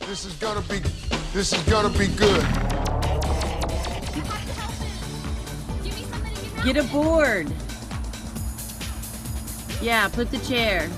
This is gonna be good. Get a board. Yeah, put the chair.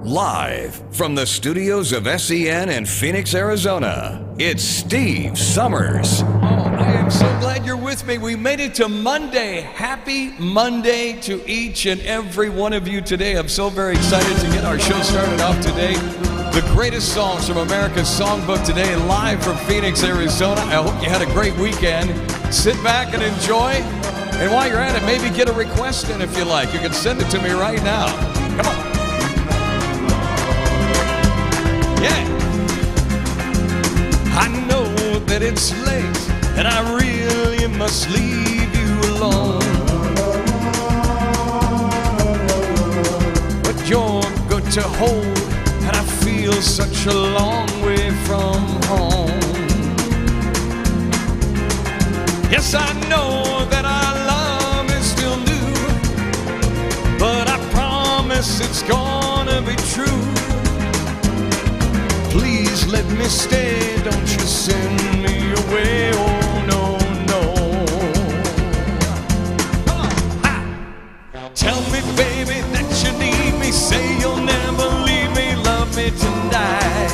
Live from the studios of SEN in Phoenix, Arizona, it's Steve Summers. Oh, I am so glad you're with me. We made it to Monday. Happy Monday to each and every one of you today. I'm so very excited to get our show started off today. The greatest songs from America's Songbook today, live from Phoenix, Arizona. I hope you had a great weekend. Sit back and enjoy. And while you're at it, maybe get a request in if you like. You can send it to me right now. Come on. Yeah. I know that it's late and I really must leave you alone, but you're good to hold and I feel such a long way from home. Yes, I know that our love is still new, but I promise it's gonna be true. Please let me stay, don't you send me away, oh no, no. Come on. Ha. Tell me, baby, that you need me, say you'll never leave me, love me tonight.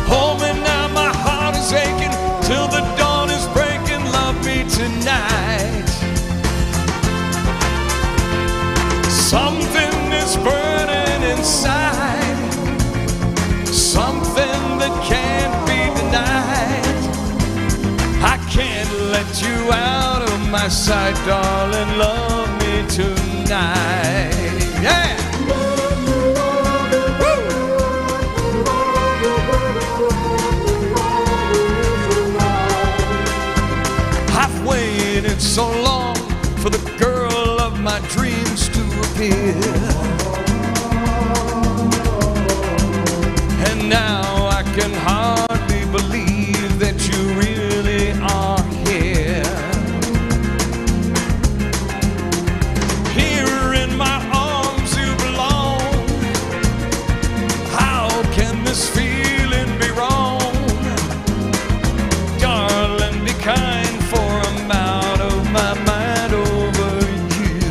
Hold me now, my heart is aching, till the dawn is breaking, love me tonight. Something is burning inside, something that can't be denied. I can't let you out of my sight, darling, love me tonight. Yeah! I've waited so long for the girl of my dreams to appear, and now I can hardly believe that you really are here. Here in my arms you belong. How can this feeling be wrong? Darling, be kind, for I'm out of my mind over you.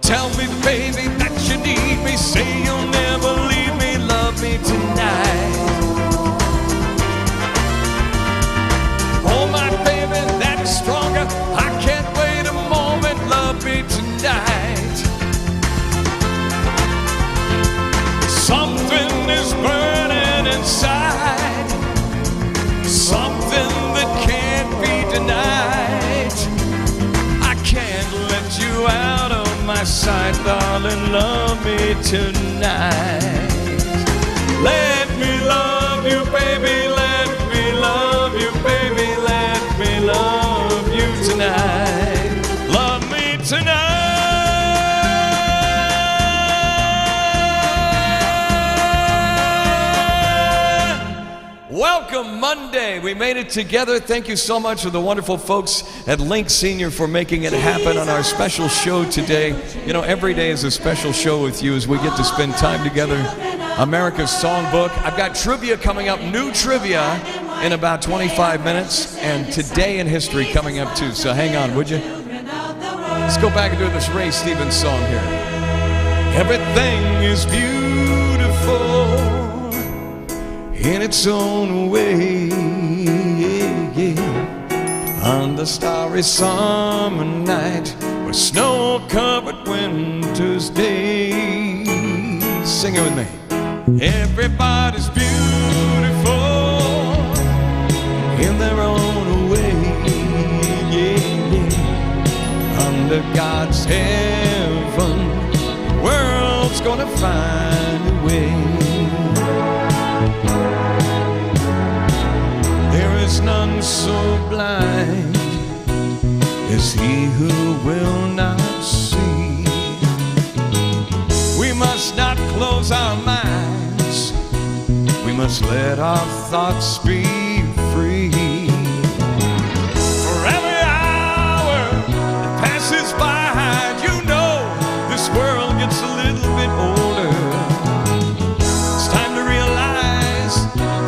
Tell me, baby, that you need me, say you'll never leave me, love me tonight. Oh, my baby, that's stronger, I can't wait a moment, love me tonight. Something is burning inside, something that can't be denied. I can't let you out of my sight, darling, love me tonight. Let me love you, baby, let me love you, baby, let me love you tonight. Love me tonight. Welcome Monday. We made it together. Thank you so much to the wonderful folks at Link Senior for making it happen on our special show today. You know, every day is a special show with you as we get to spend time together. America's Songbook. I've got trivia coming up, new trivia in about 25 minutes, and Today in History coming up too. So hang on, would you? Let's go back and do this Ray Stevens song here. Everything is beautiful in its own way, on the starry summer night or snow-covered winter's day. Sing it with me. Everybody's beautiful in their own way, under God's heaven, the world's gonna find a way. There is none so blind as he who will not see. We must not close our minds, we must let our thoughts be free. For every hour that passes by, you know this world gets a little bit older. It's time to realize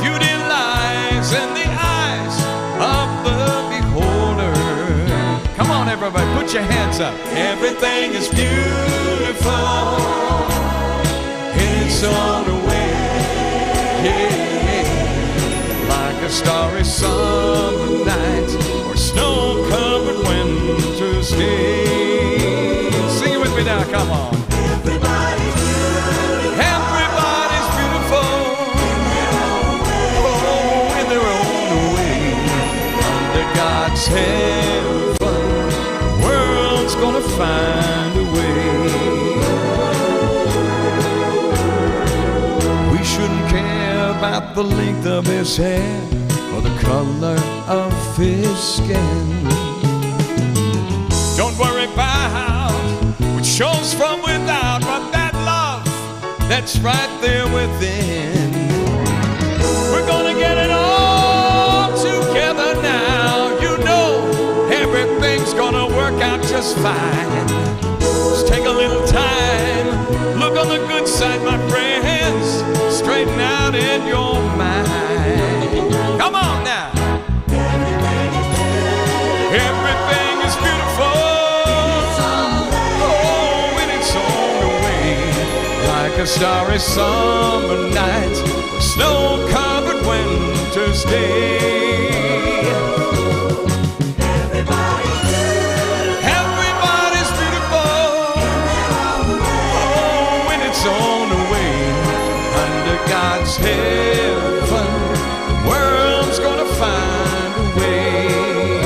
beauty lies in the eyes of the beholder. Come on, everybody, put your hands up. Everything is beautiful in its own way. Yeah. Like a starry summer night or snow-covered winter's day. Sing it with me now, come on. Everybody's beautiful. Everybody's beautiful. Oh, in their own way. Under God's heaven, the world's gonna find a way. We shouldn't care about the length of his hair or the color of his skin. Don't worry about what shows from without, but that love that's right there within. We're gonna get it all together now. You know everything's gonna work out just fine. Just take a little time, look on the good side, my friends. Straighten out in your mind. Come on now. Everything is beautiful. Oh, in its own way. Like a starry summer night, a snow-covered winter's day. Everybody's beautiful. Oh, in its own way. Under God's heaven, the world's gonna find a way.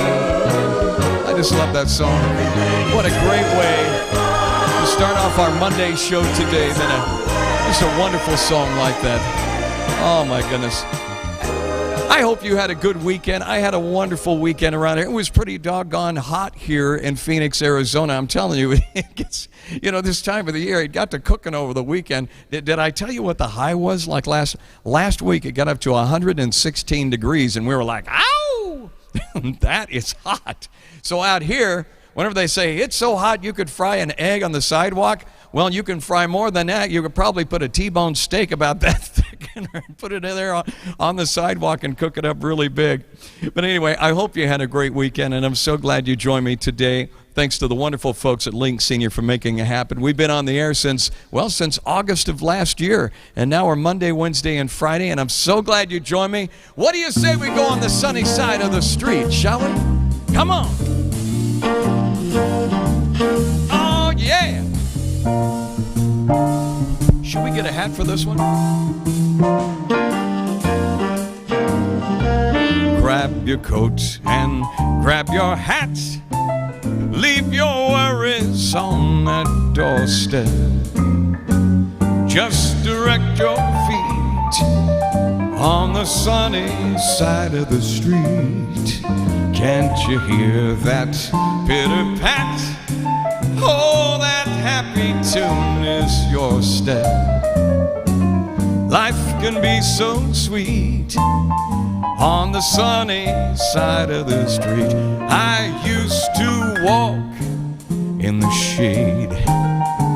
I just love that song. What a great way to start off our Monday show today. Just a wonderful song like that. Oh my goodness. I hope you had a good weekend. I had a wonderful weekend around here. It was pretty doggone hot here in Phoenix, Arizona. I'm telling you, it gets, this time of the year, it got to cooking over the weekend. Did I tell you what the high was? Like last week, it got up to 116 degrees, and we were like, ow! That is hot. So out here, whenever they say, it's so hot you could fry an egg on the sidewalk, well, you can fry more than that. You could probably put a T-bone steak about that thick and put it in there on the sidewalk and cook it up really big. But anyway, I hope you had a great weekend, and I'm so glad you joined me today. Thanks to the wonderful folks at Link Senior for making it happen. We've been on the air since August of last year, and now we're Monday, Wednesday, and Friday, and I'm so glad you joined me. What do you say we go on the sunny side of the street, shall we? Come on. Oh, yeah. Should we get a hat for this one? Grab your coat and grab your hat. Leave your worries on that doorstep. Just direct your feet on the sunny side of the street. Can't you hear that pitter-pat? Oh, that happy tune is your step. Life can be so sweet on the sunny side of the street. I used to walk in the shade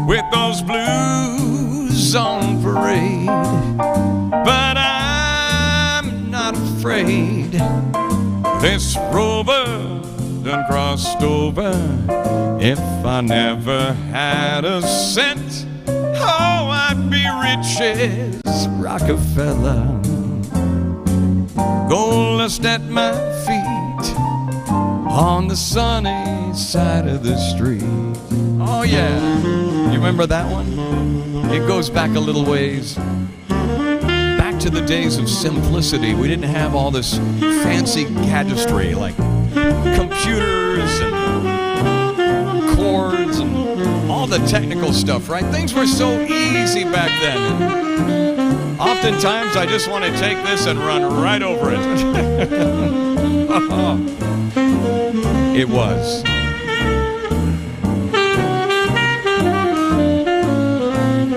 with those blues on parade, but I'm not afraid. This rover done crossed over. If I never had a cent, oh, I'd be rich as Rockefeller. Gold dust at my feet on the sunny side of the street. Oh yeah, you remember that one? It goes back a little ways. Back to the days of simplicity. We didn't have all this fancy gadgetry like computers and cords and all the technical stuff, right? Things were so easy back then. Oftentimes, I just want to take this and run right over it. It was.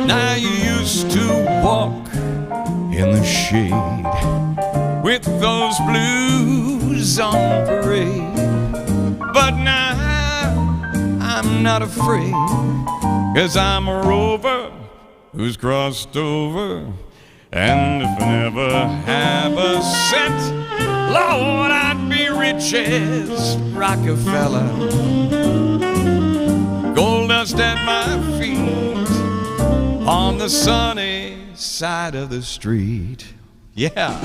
Now you used to walk in the shade with those blues on parade, but now I'm not afraid, 'cause I'm a rover who's crossed over. And if I never have a cent, Lord, I'd be rich as Rockefeller. just at my feet on the sunny side of the street. Yeah.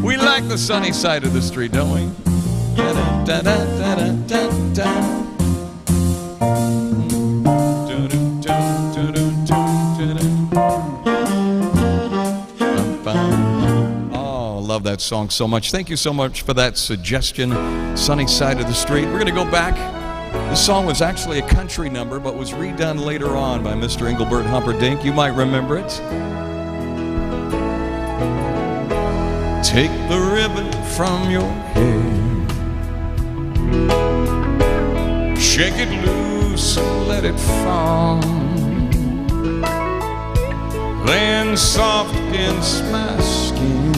We like the sunny side of the street, don't we? Oh, love that song so much. Thank you so much for that suggestion, Sunny Side of the Street. We're going to go back. This song was actually a country number, but was redone later on by Mr. Engelbert Humperdinck. You might remember it. Take the ribbon from your hair, shake it loose and let it fall, laying soft against my skin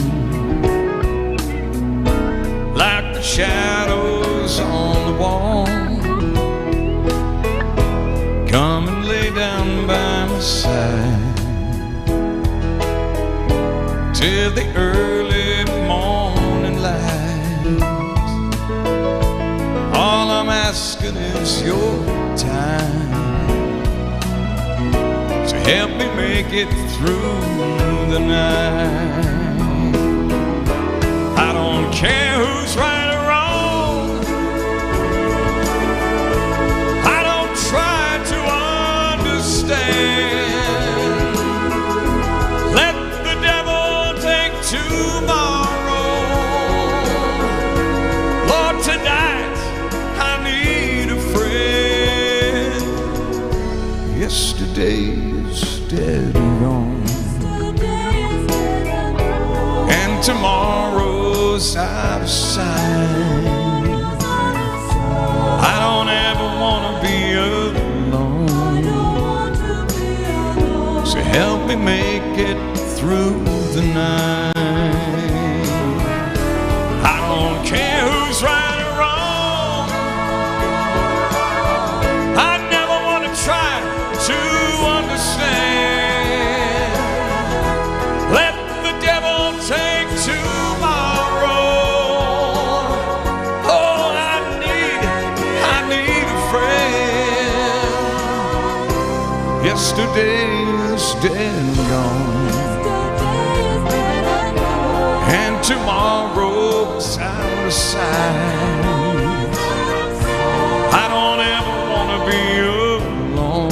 like the shadows on the wall. Come and lay down by my side till the early morning light. All I'm asking is your time to help me make it through the night. I don't care who's right or wrong, I don't try to understand. Let the devil take tomorrow. Lord, tonight I need a friend. Yesterday is dead and gone, and tomorrow's out of sight. I don't ever want to be alone, so help me make it through the night. I don't care who's right or wrong, I never want to try to understand. Let the devil take tomorrow. Oh, I need a friend. Yesterday is dead and gone, and tomorrow's out of sight. I don't ever want to be alone,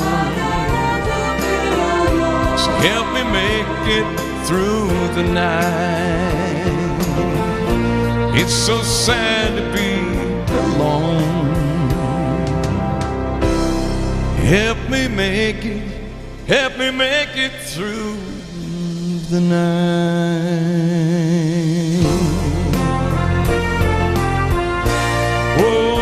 so help me make it through the night. It's so sad to be alone. Help me make it through the night. Whoa.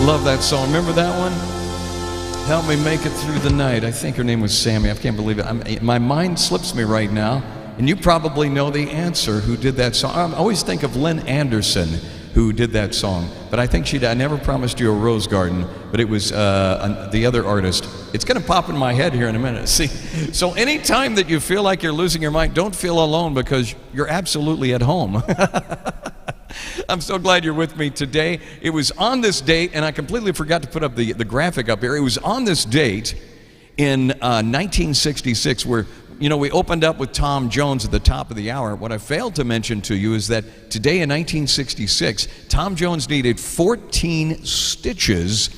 Love that song. Remember that one? Help me make it through the night. I think her name was Sammy. I can't believe it. My mind slips me right now. And you probably know the answer who did that song. I always think of Lynn Anderson, who did that song, but I think she did. I Never Promised You a Rose Garden, but it was the other artist. It's going to pop in my head here in a minute. See, so anytime that you feel like you're losing your mind, don't feel alone, because you're absolutely at home. I'm so glad you're with me today. It was on this date, and I completely forgot to put up the graphic up here. It was on this date in 1966 where, you know, we opened up with Tom Jones at the top of the hour. What I failed to mention to you is that today in 1966, Tom Jones needed 14 stitches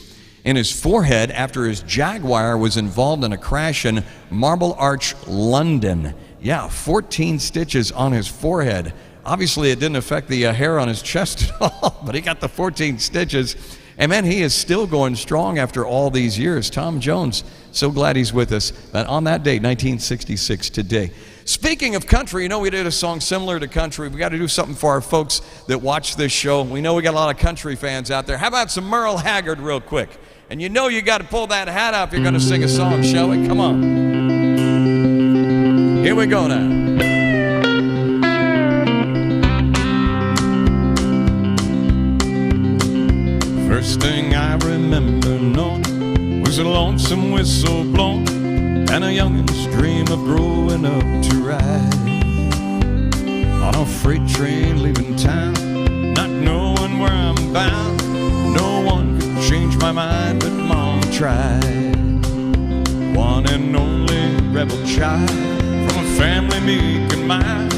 in his forehead after his Jaguar was involved in a crash in Marble Arch, London. Yeah, 14 stitches on his forehead. Obviously, it didn't affect the hair on his chest at all, but he got the 14 stitches. And man, he is still going strong after all these years. Tom Jones, so glad he's with us. But on that day, 1966 today. Speaking of country, you know, we did a song similar to country. We got to do something for our folks that watch this show. We know we got a lot of country fans out there. How about some Merle Haggard real quick? And you know you got to pull that hat up. You're going to sing a song, shall we? Come on. Here we go now. First thing I remember knowing was a lonesome whistle blown and a youngin's dream of growing up to ride on a freight train leaving town, not bound. No one could change my mind, but Mom tried. One and only rebel child from a family meek and mild.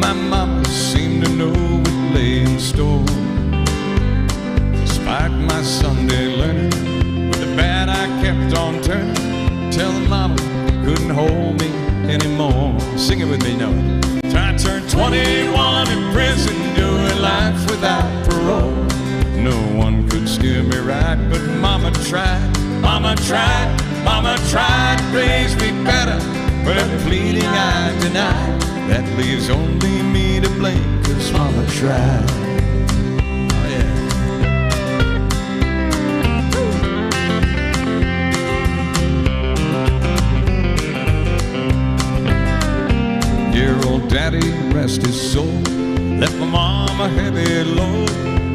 My mama seemed to know what lay in store. Despite my Sunday learning, with the bad I kept on turning, telling mama couldn't hold me anymore. Sing it with me, no. I turned 21 in prison, doing life without parole. No one could steer me right, but mama tried. Mama tried, mama tried to raise me better, but her pleading I denied. That leaves only me to blame, 'cause mama tried. Oh yeah. Dear old daddy, rest his soul, left my mom a heavy load.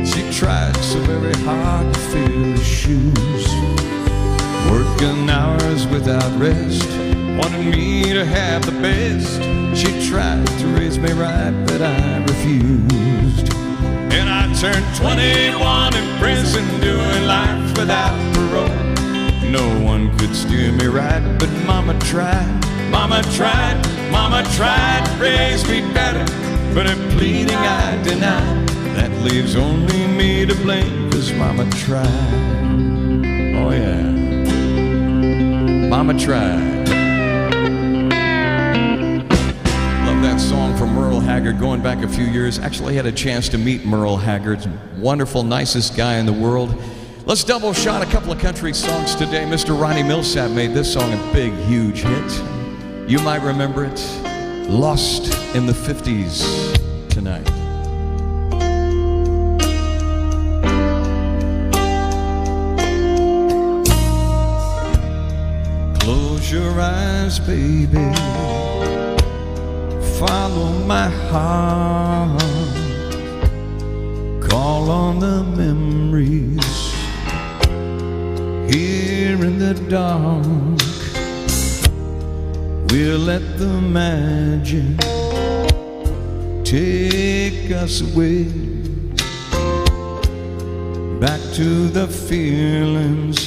She tried so very hard to fill his shoes, working hours without rest, wanted me to have the best. She tried to raise me right, but I refused. And I turned 21 in prison, doing life without parole. No one could steer me right, but mama tried. Mama tried, mama tried to raise me better, but her pleading I denied. That leaves only me to blame, 'cause mama tried. Oh yeah, mama tried. Love that song from Merle Haggard, going back a few years. Actually had a chance to meet Merle Haggard. Wonderful, nicest guy in the world. Let's double shot a couple of country songs today. Mr. Ronnie Millsap made this song a big, huge hit. You might remember it. Lost in the 50s tonight. Close your eyes, baby. Follow my heart. Call on the memories here in the dark. We'll let the magic take us away, back to the feelings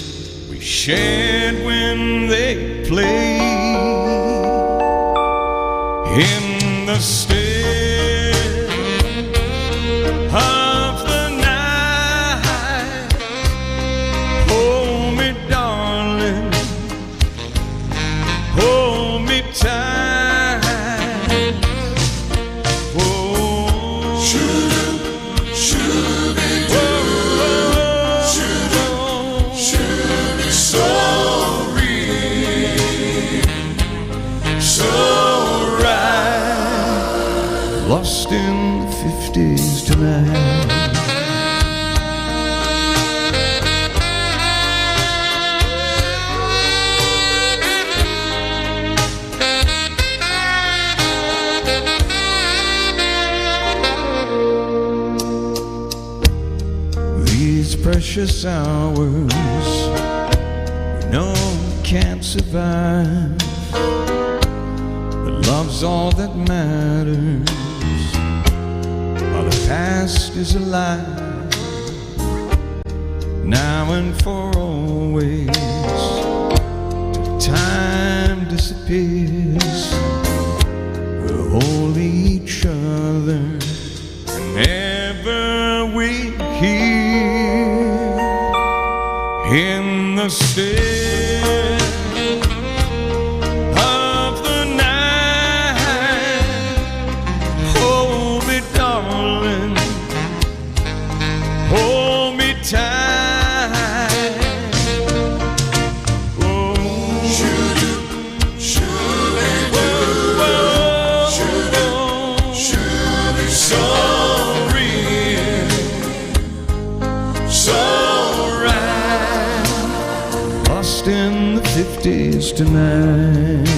we shared when they played in the still of the night. Hold me, darling, hold me tight. Oh, so real, so right. Lost in the 50s tonight. These precious hours we know we can't survive, but love's all that matters while the past is alive. Now and for always, till time disappears, we'll hold each other whenever we hear in the still of the night. Hold me, darling, hold me tight. Oh, so real, so right. Lost in the 50s tonight.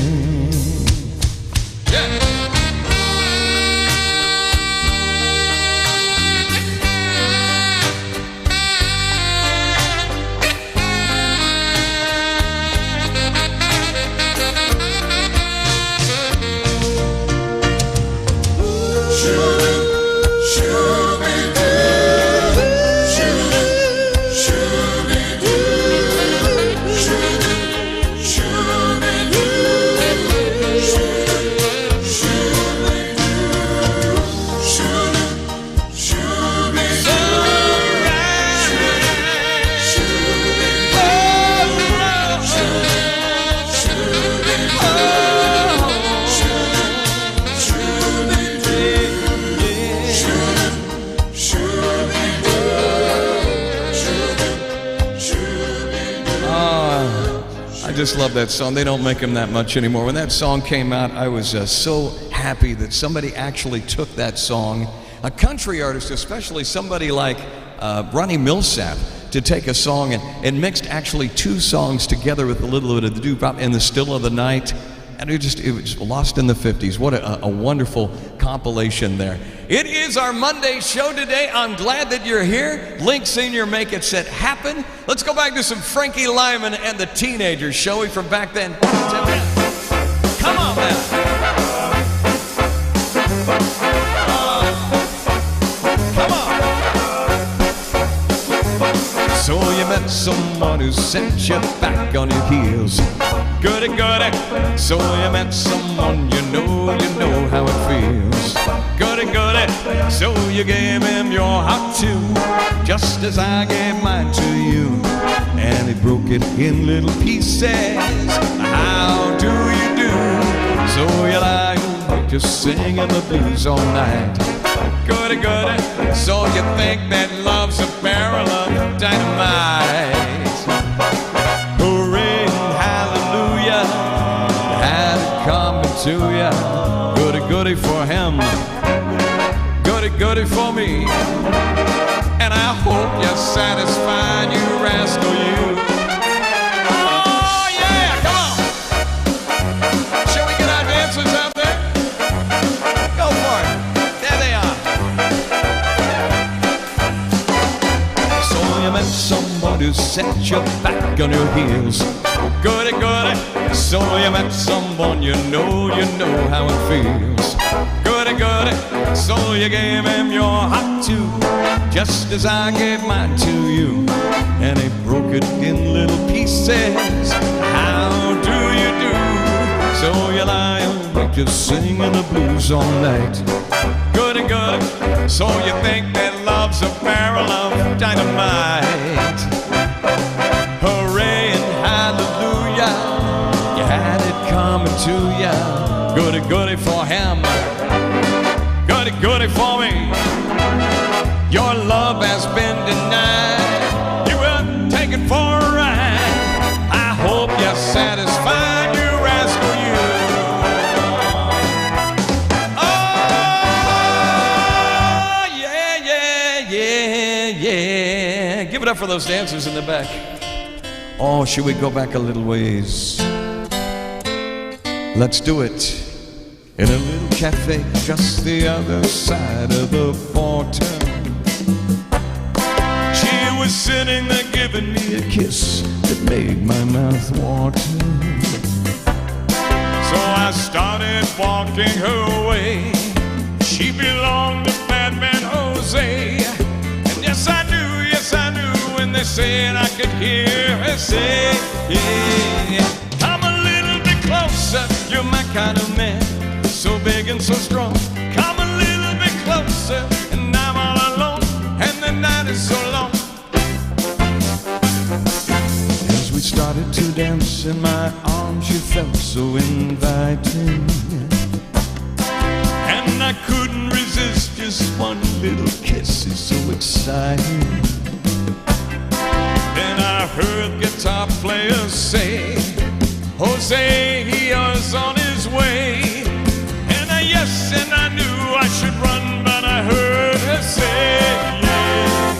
just love that song. They don't make them that much anymore. When that song came out, I was so happy that somebody actually took that song, a country artist, especially somebody like Ronnie Millsap, to take a song and mixed actually two songs together with a little bit of the doo-wop in the still of the night. And it was lost in the 50s. What a wonderful compilation there. It is our Monday show today. I'm glad that you're here. Link Sr. Make It Set Happen. Let's go back to some Frankie Lyman and the Teenagers, shall we, from back then? Come on now. Come on. So you met someone who sent you back on your heels. Goody, goody. So you met someone you know how it feels. Goody, goody. So you gave him your heart too, just as I gave mine to you. And he broke it in little pieces. How do you do? So you lie awake just singing the blues all night. Goody, goody. So you think that love's a barrel of dynamite. To ya, goody goody for him, goody goody for me, and I hope you're satisfied, you rascal you. Oh yeah, come on! Shall we get our dancers out there? Go for it. There they are. So you met someone who set you back on your heels. Goody goody. So you met someone you know how it feels. Goody goody. So you gave him your heart too, just as I gave mine to you. And he broke it in little pieces. How do you do? So you lie awake just singing the blues all night. Goody goody. So you think that love's a barrel of dynamite. Hooray and hallelujah. Coming to ya, goody goody for him, goody goody for me. Your love has been denied. You were taken for a ride. I hope you're satisfied, you rascal you. Oh yeah, yeah, yeah, yeah. Give it up for those dancers in the back. Oh, should we go back a little ways? Let's do it in a little cafe just the other side of the border. She was sitting there giving me a kiss that made my mouth water. So I started walking her way. She belonged to Bad Man Jose. And yes I knew when they said I could hear her say, yeah, come a little bit closer, you're my kind of man, so big and so strong. Come a little bit closer, and I'm all alone, and the night is so long. As we started to dance in my arms, you felt so inviting, and I couldn't resist just one little kiss. It's so exciting. Then I heard guitar players say, Jose, he was on his way. And I knew I should run, but I heard her say, yeah,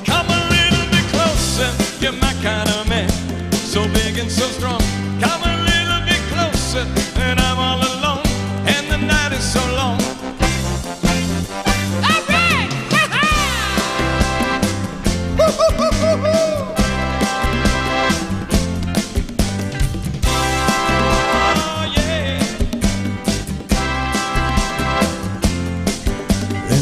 come a little bit closer, you're my kind of man, so big and so strong. Come a little bit closer, and I'm all alone, and the night is so long. All right!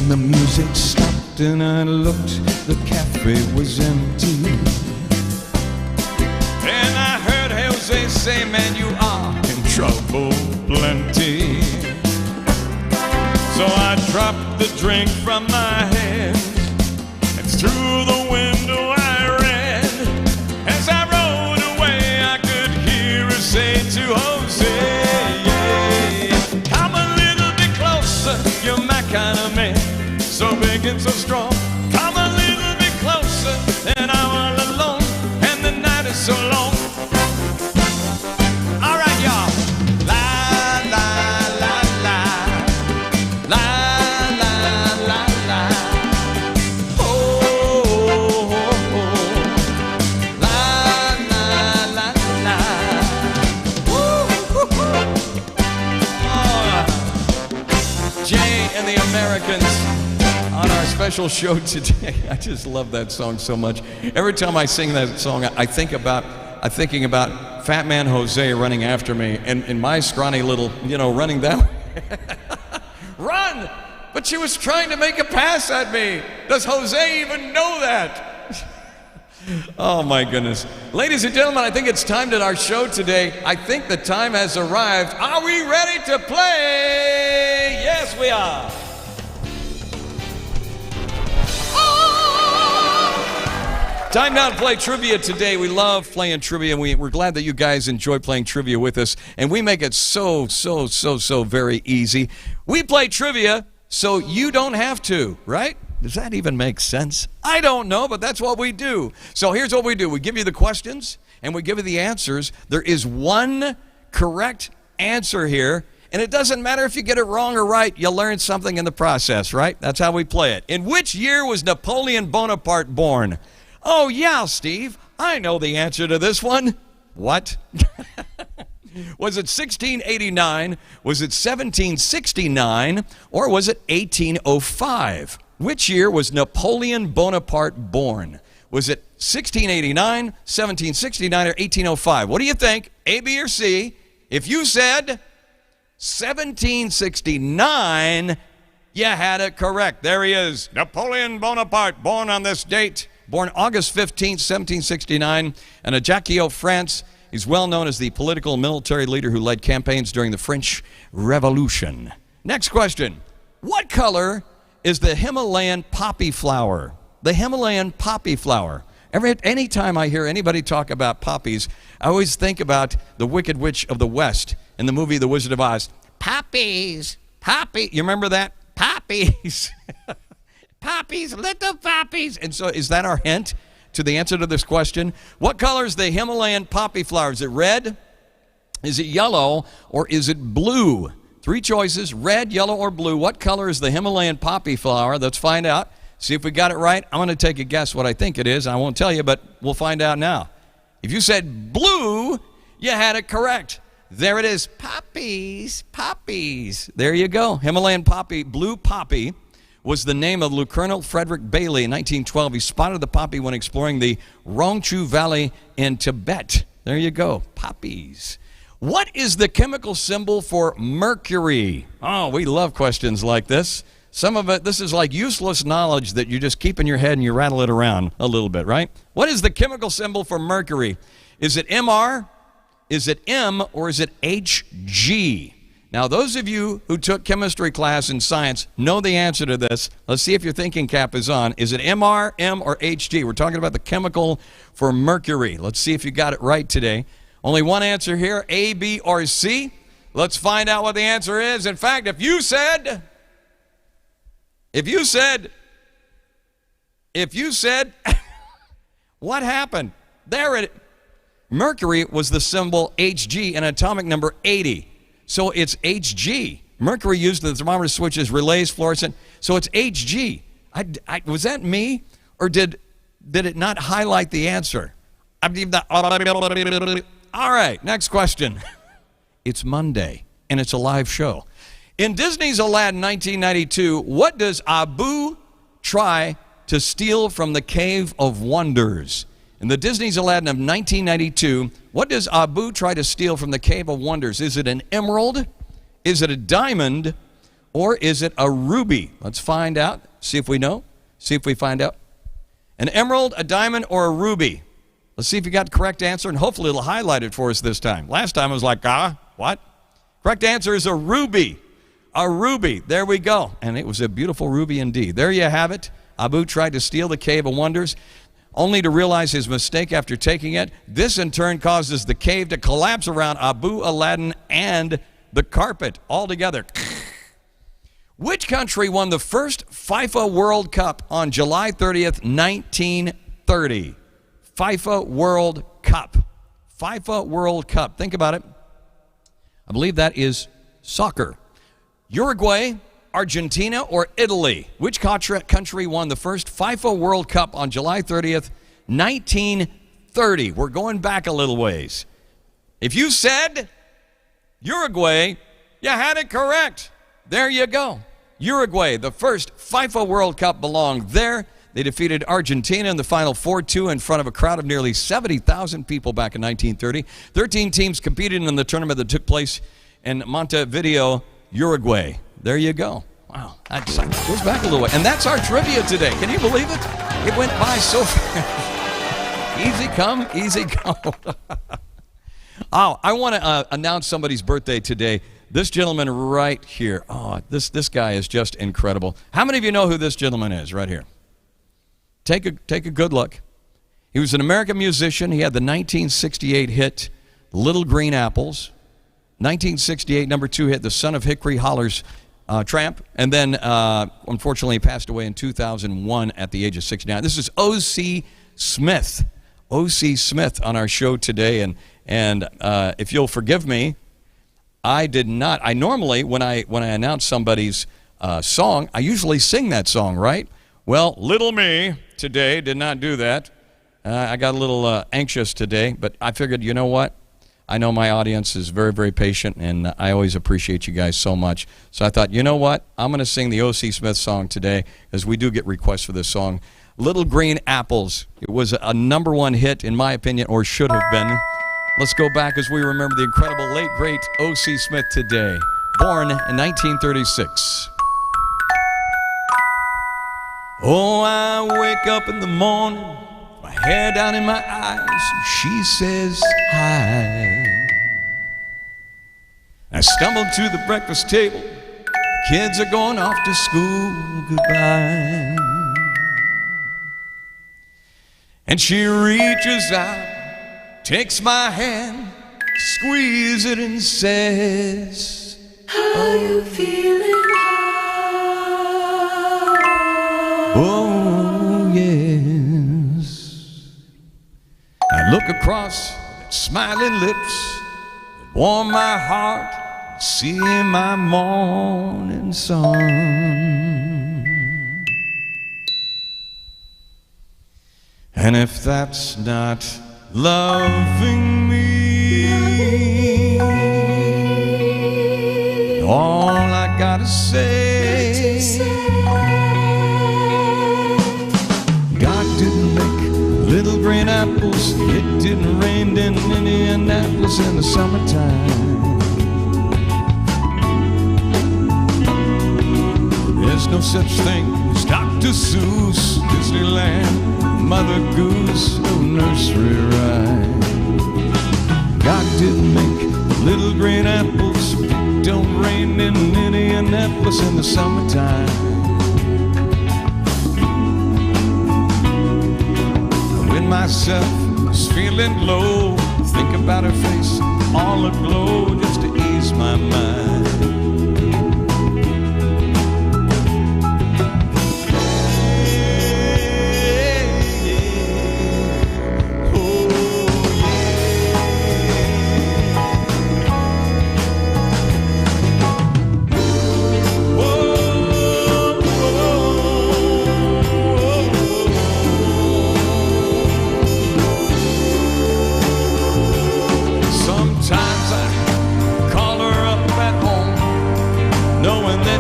The music stopped and I looked, the cafe was empty. And I heard Jose say, man, you are in trouble plenty. So I dropped the drink from my hand, and through the window I ran. As I rode away I could hear her say to Jose, yeah, come a little bit closer, you're my kind of man, so big and so strong. Come a little bit closer, and I'm all alone, and the night is so long. and the Americans on our special show today. I just love that song so much. Every time I sing that song, I'm thinking about Fat Man Jose running after me and my scrawny little, running that way. Run! But she was trying to make a pass at me. Does Jose even know that? Oh my goodness. Ladies and gentlemen, I think it's time to our show today. I think the time has arrived. Are we ready to play? Yes, we are. Time now to play trivia today. We love playing trivia, and we're glad that you guys enjoy playing trivia with us. And we make it so very easy. We play trivia so you don't have to, right? Does that even make sense? I don't know, but that's what we do. So here's what we do. We give you the questions, and we give you the answers. There is one correct answer here, and it doesn't matter if you get it wrong or right. You learn something in the process, right? That's how we play it. In which year was Napoleon Bonaparte born? Oh, yeah, Steve. I know the answer to this one. What? Was it 1689? Was it 1769? Or was it 1805? Which year was Napoleon Bonaparte born? Was it 1689, 1769, or 1805? What do you think? A, B, or C? If you said 1769, you had it correct. There he is, Napoleon Bonaparte, born on this date. Born August 15, 1769, in Ajaccio, France. He's well known as the political and military leader who led campaigns during the French Revolution. Next question. What color is the Himalayan poppy flower? The Himalayan poppy flower. Anytime I hear anybody talk about poppies, I always think about the Wicked Witch of the West in the movie The Wizard of Oz. Poppies, poppy. You remember that? Poppies. Poppies, little poppies. And so is that our hint to the answer to this question? What color is the Himalayan poppy flower? Is it red? Is it yellow? Or is it blue? Three choices, red, yellow, or blue. What color is the Himalayan poppy flower? Let's find out. See if we got it right. I'm going to take a guess what I think it is. I won't tell you, but we'll find out now. If you said blue, you had it correct. There it is. Poppies, poppies. There you go. Himalayan poppy, blue poppy, was the name of Lieutenant Frederick Bailey in 1912. He spotted the poppy when exploring the Rongchu Valley in Tibet. There you go, poppies. What is the chemical symbol for mercury? Oh, we love questions like this. Some of it, this is like useless knowledge that you just keep in your head and you rattle it around a little bit, right? What is the chemical symbol for mercury? Is it MR, is it M, or is it HG? Now, those of you who took chemistry class in science know the answer to this. Let's see if your thinking cap is on. Is it MR, M, or HG? We're talking about the chemical for mercury. Let's see if you got it right today. Only one answer here, A, B, or C. Let's find out what the answer is. In fact, if you said, what happened? There it, mercury was the symbol HG and atomic number 80. So it's HG. Mercury used in the thermometer switches, relays, fluorescent. So it's HG. Was that me? Or did it not highlight the answer? All right, next question. It's Monday, and it's a live show. In Disney's Aladdin 1992, what does Abu try to steal from the Cave of Wonders? In the Disney's Aladdin of 1992, what does Abu try to steal from the Cave of Wonders? Is it an emerald? Is it a diamond? Or is it a ruby? Let's find out. See if we know. See if we find out. An emerald, a diamond, or a ruby? Let's see if you got the correct answer, and hopefully it'll highlight it for us this time. Last time I was like, what? Correct answer is a ruby. A ruby. There we go. And it was a beautiful ruby indeed. There you have it. Abu tried to steal the Cave of Wonders, only to realize his mistake after taking it. This in turn causes the cave to collapse around Abu, Aladdin, and the carpet altogether. Which country won the first FIFA World Cup on July 30th, 1930? FIFA World Cup. FIFA World Cup. Think about it. I believe that is soccer. Uruguay, Argentina, or Italy? Which country won the first FIFA World Cup on July 30th, 1930? We're going back a little ways. If you said Uruguay, you had it correct. There you go. Uruguay, the first FIFA World Cup belonged there. They defeated Argentina in the final 4-2 in front of a crowd of nearly 70,000 people back in 1930. 13 teams competed in the tournament that took place in Montevideo, Uruguay. There you go. Wow, that goes back a little way. And that's our trivia today. Can you believe it? It went by so fast. Easy come, easy go. Oh, I want to announce somebody's birthday today. This gentleman right here. Oh, this guy is just incredible. How many of you know who this gentleman is right here? Take a good look. He was an American musician. He had the 1968 hit Little Green Apples. 1968 number 2 hit The Son of Hickory Holler's Tramp. And then, unfortunately, he passed away in 2001 at the age of 69. This is O.C. Smith. O.C. Smith on our show today. And if you'll forgive me, I did not. I normally, when I announce somebody's song, I usually sing that song, right? Well, little me today did not do that. I got a little anxious today, but I figured, you know what? I know my audience is very, very patient, and I always appreciate you guys so much. So I thought, you know what? I'm going to sing the O.C. Smith song today, as we do get requests for this song. Little Green Apples. It was a number 1 hit, in my opinion, or should have been. Let's go back as we remember the incredible late, great O.C. Smith today. Born in 1936. Oh, I wake up in the morning, my hair down in my eyes, and she says hi. I stumble to the breakfast table, the kids are going off to school, goodbye. And she reaches out, takes my hand, squeezes it and says, How you feeling? Oh, yes. I look across at smiling lips that warm my heart, see my morning sun. And if that's not loving me, all I gotta say, God didn't make little green apples. It didn't rain in Indianapolis in the summertime. There's no such thing as Dr. Seuss, Disneyland, Mother Goose, no nursery rhyme. God didn't make little green apples. It don't rain in Indianapolis in the summertime. When myself is feeling low, think about her face all aglow just to ease my mind.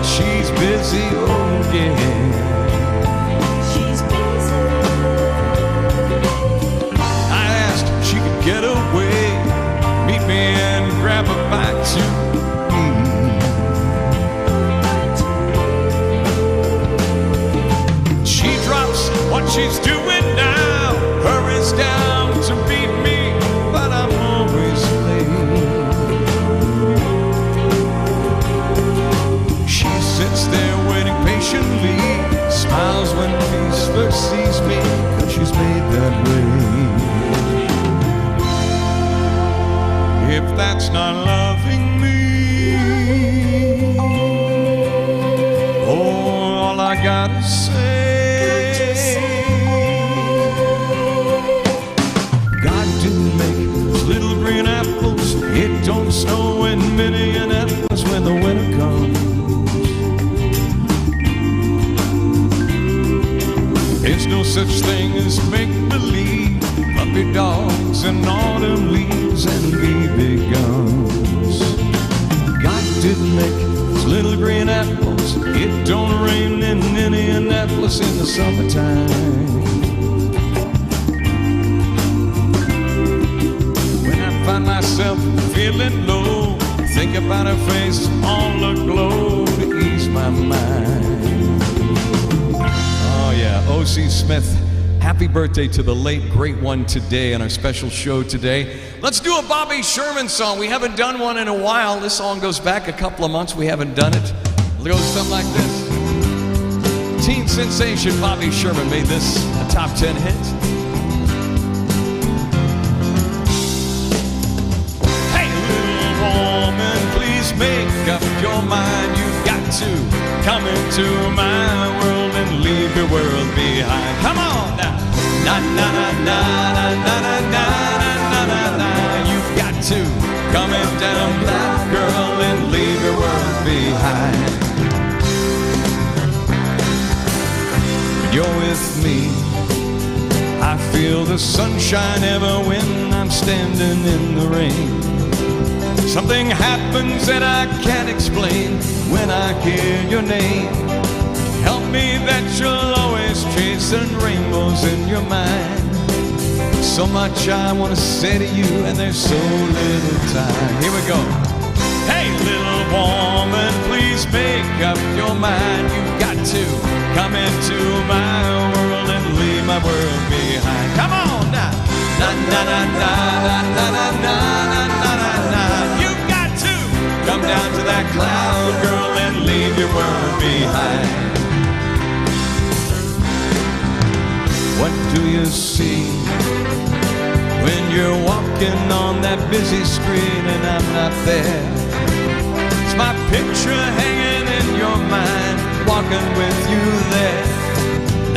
She's busy, oh yeah. She's busy. I asked if she could get away, meet me and grab a bite to eat. She drops what she's doing now, hurries down to meet me, but I'm always late. Sits there waiting patiently, smiles when peace first sees me, 'cause she's made that way. If that's not loving me, oh, all I gotta say, God didn't make little green apples. It don't snow in Minneapolis when the winter comes. There's no such thing as make-believe, puppy dogs and autumn leaves and BB guns. God didn't make little green apples. It don't rain in Indianapolis in the summertime. When I find myself feeling low, think about her face on the glow to ease my mind. Oh yeah, O.C. Smith. Happy birthday to the late great one today on our special show today. Let's do a Bobby Sherman song. We haven't done one in a while. This song goes back a couple of months. We haven't done it. It goes something like this. Teen sensation Bobby Sherman made this a top 10 hit. Hey, little woman, please make up your mind. You've got to come into my world and leave your world behind. Come on now. Na na na na na na na na na na na. You've got to come in down, black girl, and leave your world behind. When you're with me, I feel the sunshine ever when I'm standing in the rain. Something happens that I can't explain when I hear your name. Help me that you'll always chasing rainbows in your mind. So much I want to say to you, and there's so little time. Here we go. Hey, little woman, please make up your mind. You've got to come into my world and leave my world behind. Come on now. Na na na na na na na na na na na. You've got to come down to that cloud, girl, and leave your world behind. What do you see when you're walking on that busy street and I'm not there? It's my picture hanging in your mind, walking with you there.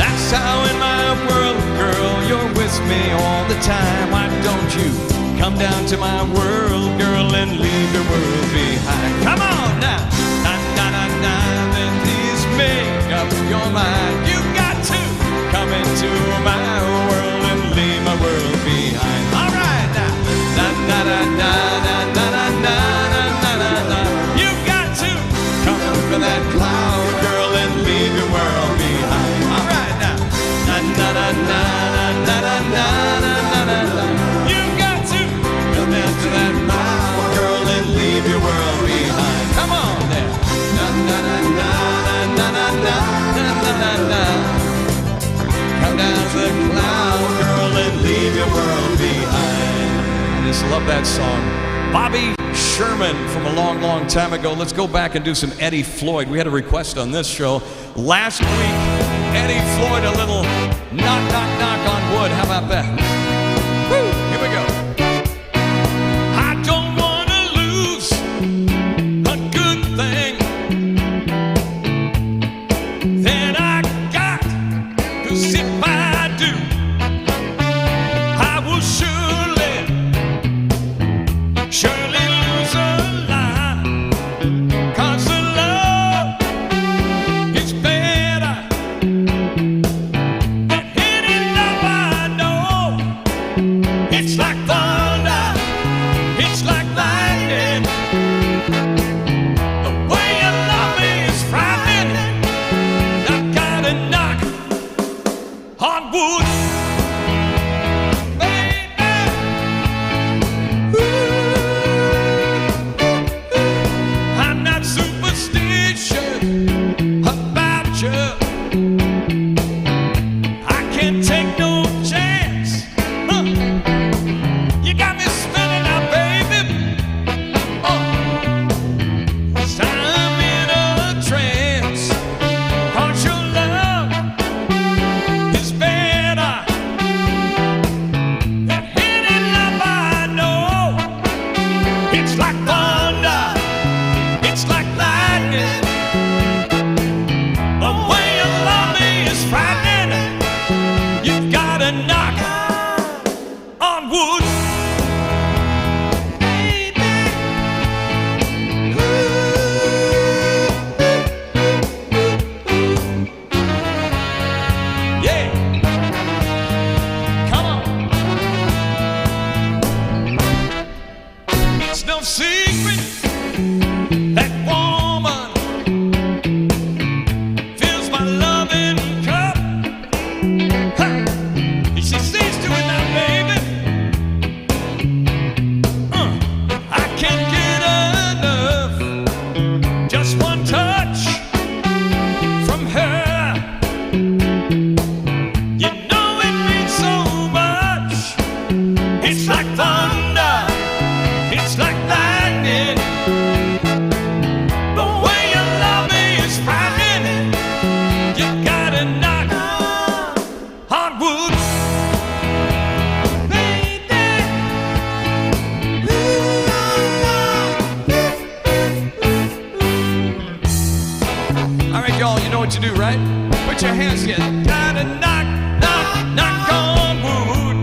That's how in my world, girl, you're with me all the time. Why don't you come down to my world, girl, and leave your world behind? Come on now. Na na na na, then please make up your mind. You got to come into my world and leave my world behind. All right now. Na na na na na na na na na na na. You got to come for that cloud, girl, and leave your world behind. All right now. Na na na na na na na na na na na. You got to come into that cloud, girl, and leave your world behind. Come on there. Na na na na na na na na na na. Come down to the cloud, girl, and leave your world behind. I just love that song. Bobby Sherman from a long, long time ago. Let's go back and do some Eddie Floyd. We had a request on this show last week. Eddie Floyd, a little knock, knock, knock on wood. How about that? Woo! Here we go. I don't want to lose a good thing that I got. 'Cause if I do, I will surely lose a lot. 'Cause the love is better than any love I know. It's like thunder, it's like lightning. The way you love me is frightening. I've got to knock on wood, baby. Ooh, I'm not superstitious about you. I can't take no chance. Huh. You got me spinning now, baby. Oh, 'cause I'm in a trance. 'Cause your love is better than any love I know. It's like thunder, it's like lightning. The way you love me is frightening. You've gotta knock on wood, baby. Ooh. Put your hands together. Gotta knock, knock, knock on wood.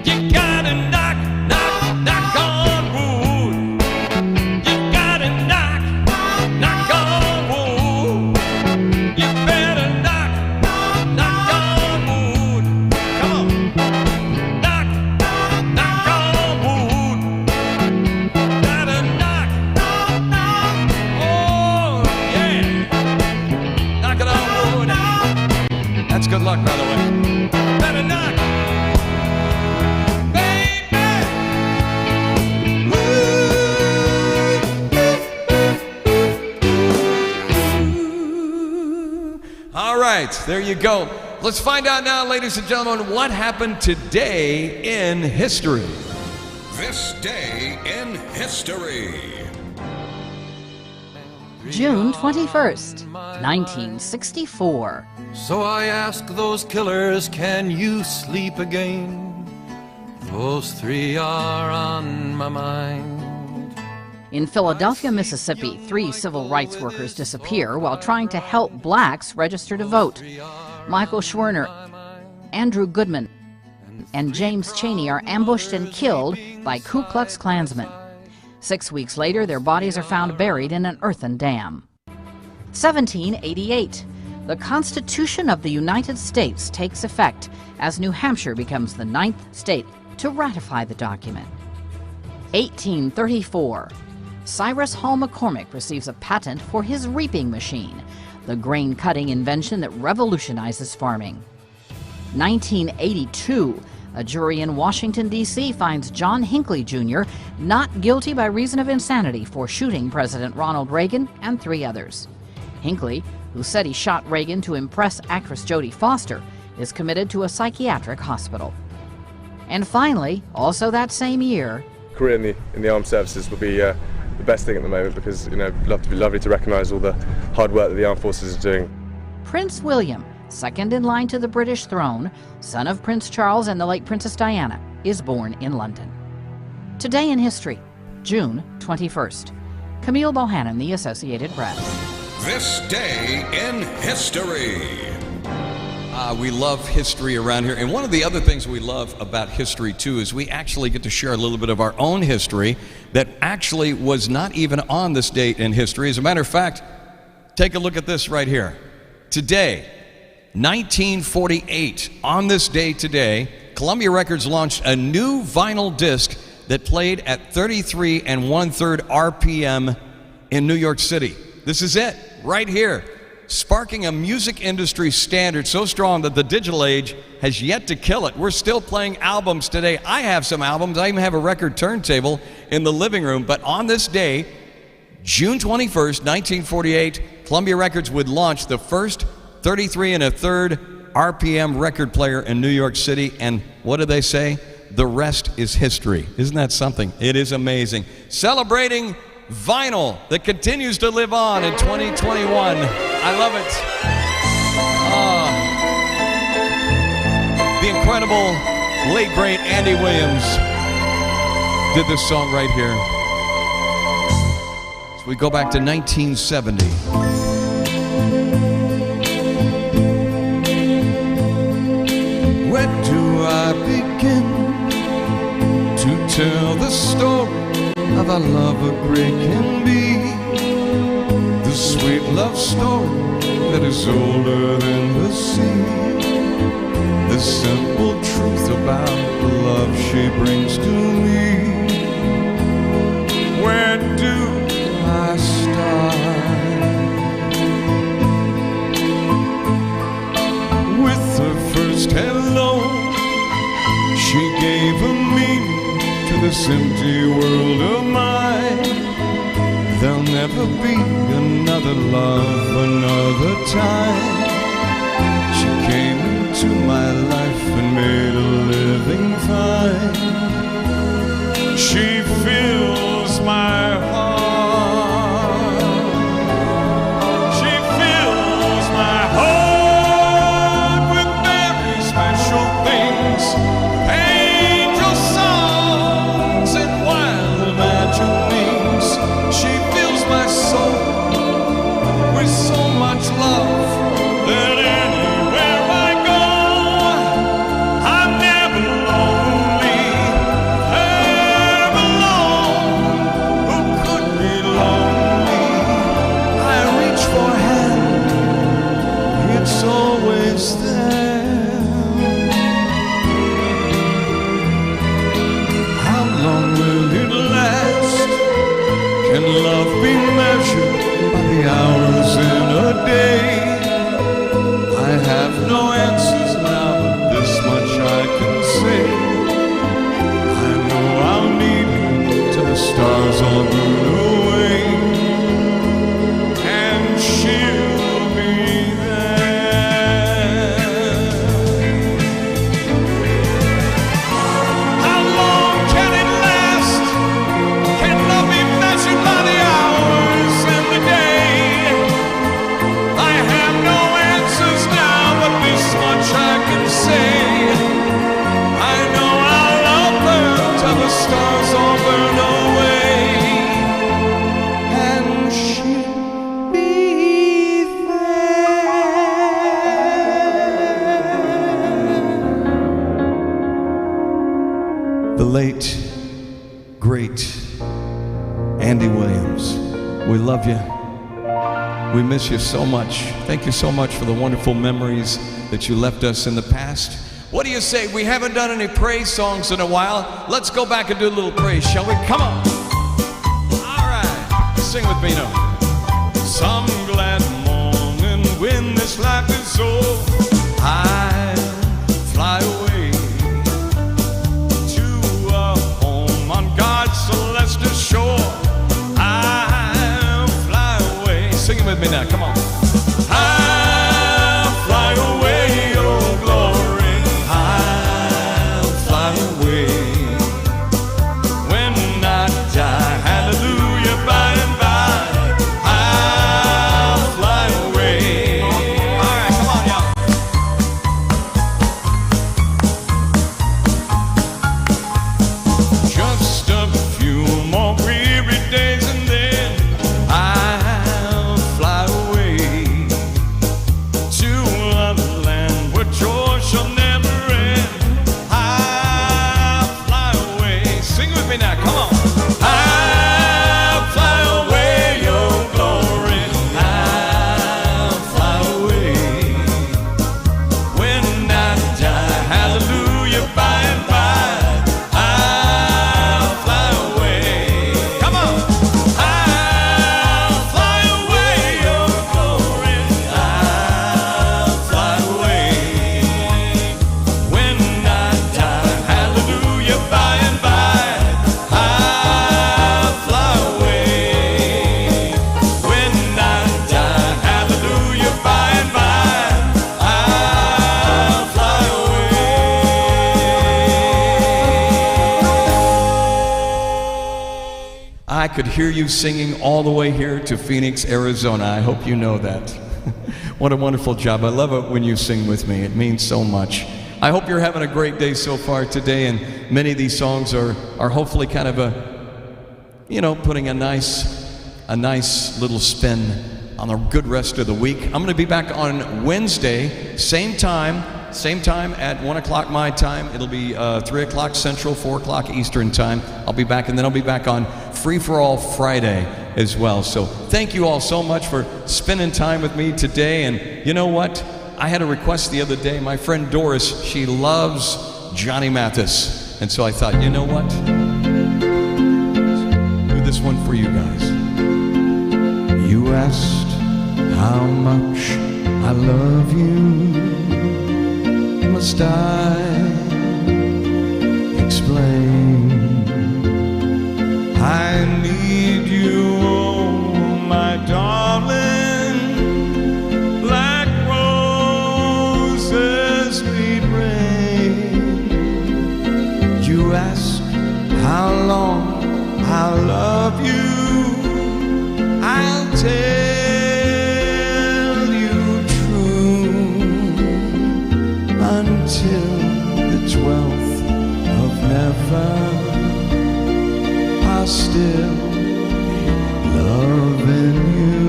You gotta knock, knock, knock on wood. You gotta knock, knock on wood. You better knock, knock on wood. Come on. Knock, knock on wood. Gotta knock, knock. Oh, yeah. Knock it on wood. That's good luck, by the way. Better knock. Baby. All right, there you go. Let's find out now, ladies and gentlemen, what happened today in history. This day in history. June 21st, 1964. So I ask those killers, can you sleep again? Those three are on my mind. In Philadelphia, Mississippi, 3 civil rights workers disappear while trying to help blacks register to vote. Michael Schwerner, Andrew Goodman, and James Chaney are ambushed and killed by Ku Klux Klansmen. 6 weeks later, their bodies are found buried in an earthen dam. 1788. The Constitution of the United States takes effect as New Hampshire becomes the 9th state to ratify the document. 1834. Cyrus Hall McCormick receives a patent for his reaping machine, the grain-cutting invention that revolutionizes farming. 1982. A jury in Washington, D.C. finds John Hinckley Jr. not guilty by reason of insanity for shooting President Ronald Reagan and 3 others. Hinckley, who said he shot Reagan to impress actress Jodie Foster, is committed to a psychiatric hospital. And finally, also that same year, career in the armed services will be the best thing at the moment because, you know, it'd be lovely to recognise all the hard work that the armed forces are doing. Prince William, second in line to the British throne, son of Prince Charles and the late Princess Diana, is born in London. Today in history, June 21st. Camille Bohannon, The Associated Press. This day in history. We love history around here. And one of the other things we love about history, too, is we actually get to share a little bit of our own history that actually was not even on this date in history. As a matter of fact, take a look at this right here. Today, 1948, on this day today, Columbia Records launched a new vinyl disc that played at 33 1/3 RPM in New York City. This is it, right here, sparking a music industry standard so strong that the digital age has yet to kill it. We're still playing albums today. I have some albums. I even have a record turntable in the living room. But on this day, June 21st, 1948, Columbia Records would launch the first 33 1/3 RPM record player in New York City. And what do they say? The rest is history. Isn't that something? It is amazing. Celebrating vinyl that continues to live on in 2021. I love it. The incredible late great Andy Williams did this song right here. So we go back to 1970. Where do I begin to tell the story of a love a great can be? The sweet love story that is older than the sea. The simple truth about the love she brings to me. Where do I start? With her first hello, she gave a meaning to this empty world of mine. There'll never be another love, another time. She came into my life and made a living fine. She fills my heart. She fills my heart with very special things. Angel songs and wild imaginings. She fills my soul with so much love. miss them. How long will it last? Can love be measured by the hours in a day? I have no answers now, but this much I can say. I know I'll need you till the stars all burn away, and she'll be there. How long can it last? Can love be measured by the hours and the day? I have no answers now, but this much I can say. I know I'll love her till the stars all burn away, and she'll be there. The late, great Andy Williams, we love you. We miss you so much. Thank you so much for the wonderful memories that you left us in the past. What do you say? We haven't done any praise songs in a while. Let's go back and do a little praise, shall we? Come on. All right. Sing with me now. Some glad morning when this life is over, I'll fly away to a home on God's celestial shore. I'll fly away. Sing it with me now. Come on. I'll fly away, oh glory. I'll fly away when I die. Hallelujah, by and by. I'll fly away. All right, come on, y'all. Just a few more weary days and then I'll fly away to a land where joy shall never end. I'll fly away. Sing with me now, come on. I'll fly away, oh glory. I'll fly away when I die. Hallelujah, by and by. I'll fly away. Come on. I'll fly away, oh glory. I'll fly away when I die. Hallelujah, by and by. I'll fly away when I die. Hallelujah, by and by. I'll fly away. I could hear you singing all the way here to Phoenix, Arizona. I hope you know that. What a wonderful job. I love it when you sing with me. It means so much. I hope you're having a great day so far today, and many of these songs are hopefully kind of putting a nice little spin on a good rest of the week. I'm going to be back on Wednesday, same time at 1 o'clock my time. It'll be 3 o'clock Central, 4 o'clock Eastern time. I'll be back, and then I'll be back on Free for All Friday as well. So thank you all so much for spending time with me today. And you know what? I had a request the other day. My friend Doris, she loves Johnny Mathis. And so I thought, you know what? Do this one for you guys. You asked how much I love you. Must I explain? I need you, oh my darling, like roses need rain. You ask how long I'll love you. I'll tell you true until the 12th of never. I'll still be loving you.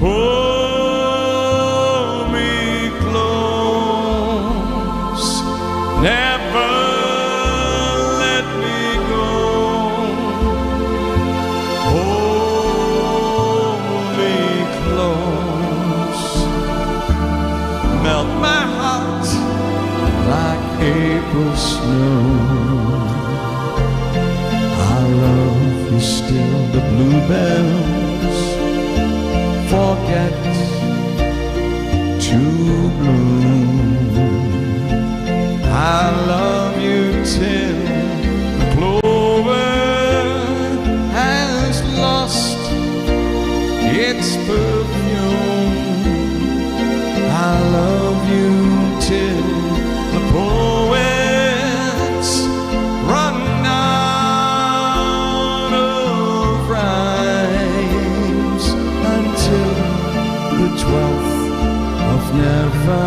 Hold me close, never let me go. Hold me close, of never,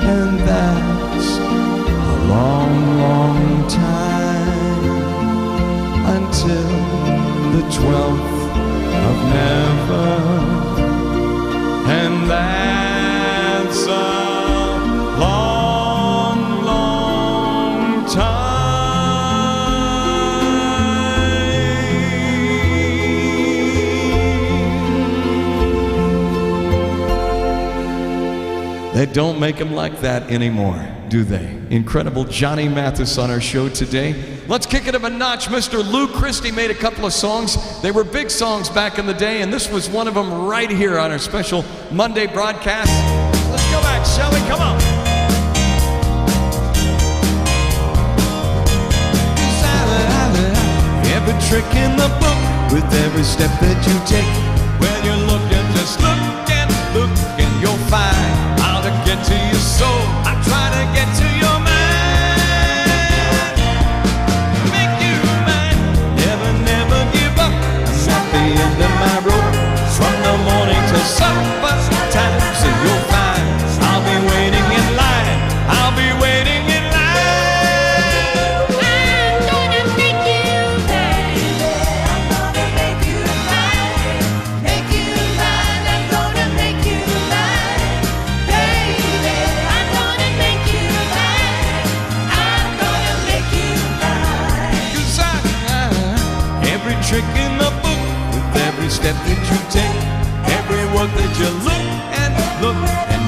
and that's a long, long time until the 12th of never, and that's a long, long time. They don't make them like that anymore, do they? Incredible Johnny Mathis on our show today. Let's kick it up a notch. Mr. Lou Christie made a couple of songs. They were big songs back in the day, and this was one of them right here on our special Monday broadcast. Let's go back, shall we? Come on. Every trick in the book, with every step that you take, when you look and just look and you'll find how to get to your soul. I try to get to your mind, make you mine. Never, never give up. I'm at the end of my rope, from the morning till supper time. So you'll find I'll be waiting in line. I'll be waiting in line. I'm gonna make you mine. I'm gonna make you mine. Make you mine. I'm gonna make you mine. Baby, I'm gonna make you mine. I'm gonna make you mine. 'Cause every trick in the book, with every step that you take, every word that you look, and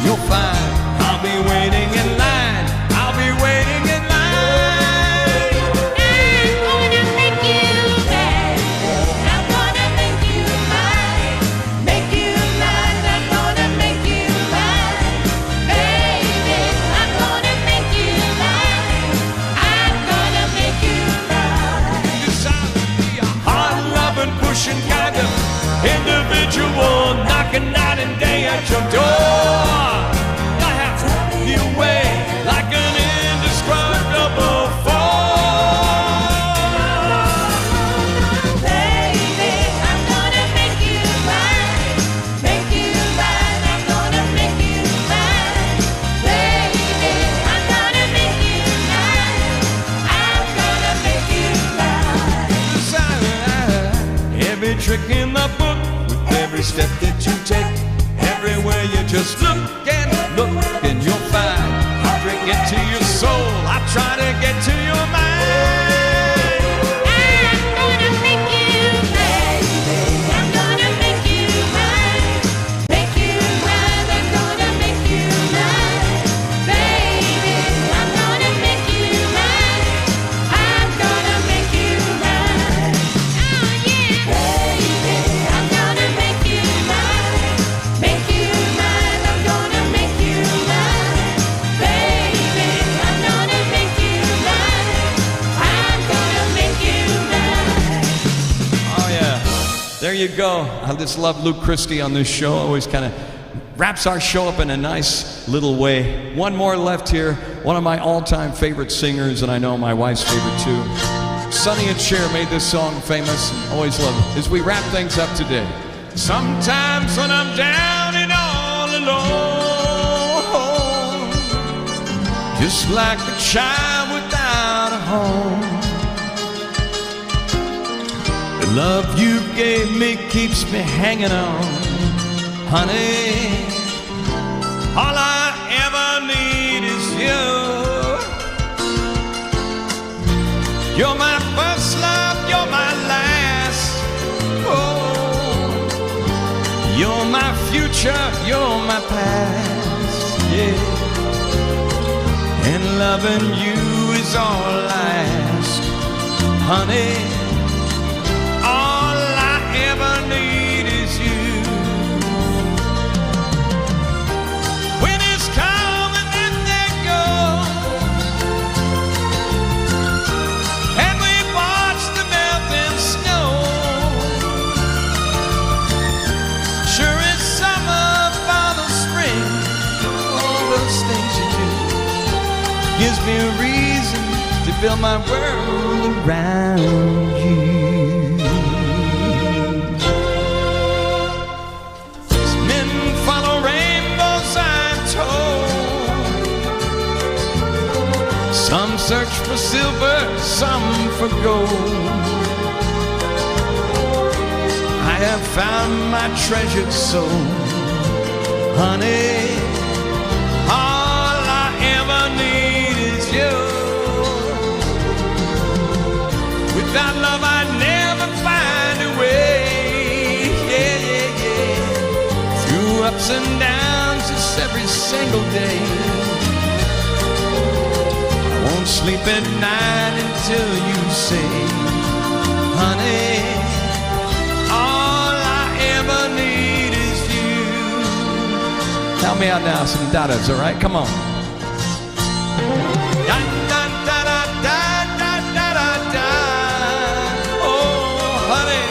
you'll find I'll be waiting in line. I'll be waiting in line. I'm gonna make you mine. I'm gonna make you mine. Make you mine. I'm gonna make you mine. Baby, I'm gonna make you mine. I'm gonna make you mine. 'Cause I'll be a hard-loving, pushing kind of individual, knocking night and day at your door. I have you way like an indescribable force. Baby, I'm gonna make you mine. Make you mine. I'm gonna make you mine. Baby, I'm gonna make you mine. I'm gonna make you mine. Every trick in the book, with every step that you take, everywhere you just look and you'll find I'll bring it to your soul. I try to get to your mind. I'm gonna make you mine. I'm gonna make you mine. Make you mine. I'm gonna make you mine. Baby, I'm gonna make you mine. I'm gonna make you mine. Oh yeah. Baby, I'm gonna make you mine. Make you mine. I'm gonna make you mine. Baby, I'm gonna make you mine. I'm gonna make you mine. Oh, yeah. There you go. I just love Luke Christie on this show. Always kind of wraps our show up in a nice little way. One more left here. One of my all-time favorite singers, and I know my wife's favorite too. Sonny and Cher made this song famous. Always love it. As we wrap things up today. Sometimes when I'm down and all alone, just like a child without a home, the love you gave me keeps me hanging on. Honey, all I ever need is you. You're my first love, you're my last. Oh, you're my future, you're my past. Yeah, and loving you is all I ask. Honey, all I ever need is you. When it's calm and then they go, and we watch the melting snow. Sure it's summer, fall or spring, all those things you do gives me a reason to build my world around you. Men follow rain search for silver, some for gold. I have found my treasured soul, honey. All I ever need is you. Without love, I'd never find a way. Yeah, yeah, yeah. Through ups and downs, just every single day. I won't sleep at night until you say, honey, all I ever need is you. Help me out now, some da-das, all right? Come on. Da, da, da, da, da, da, da, da, da. Oh, honey.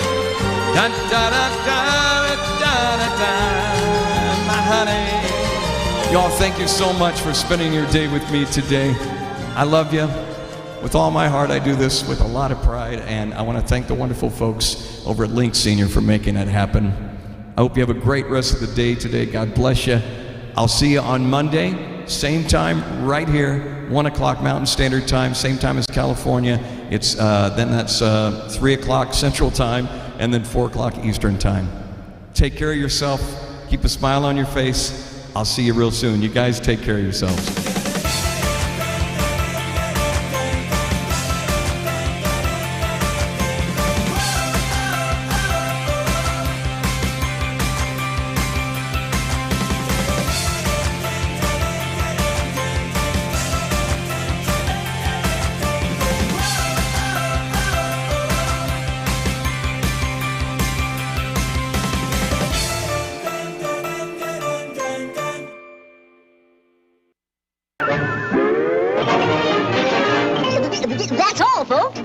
Da, da, da, da, da, da, da. My honey. Y'all, thank you so much for spending your day with me today. I love you. With all my heart, I do this with a lot of pride, and I want to thank the wonderful folks over at Link Senior for making that happen. I hope you have a great rest of the day today. God bless you. I'll see you on Monday, same time, right here, 1 o'clock Mountain Standard Time, same time as California. It's then that's 3 o'clock Central Time, and then 4 o'clock Eastern Time. Take care of yourself. Keep a smile on your face. I'll see you real soon. You guys take care of yourselves. That's all, folks.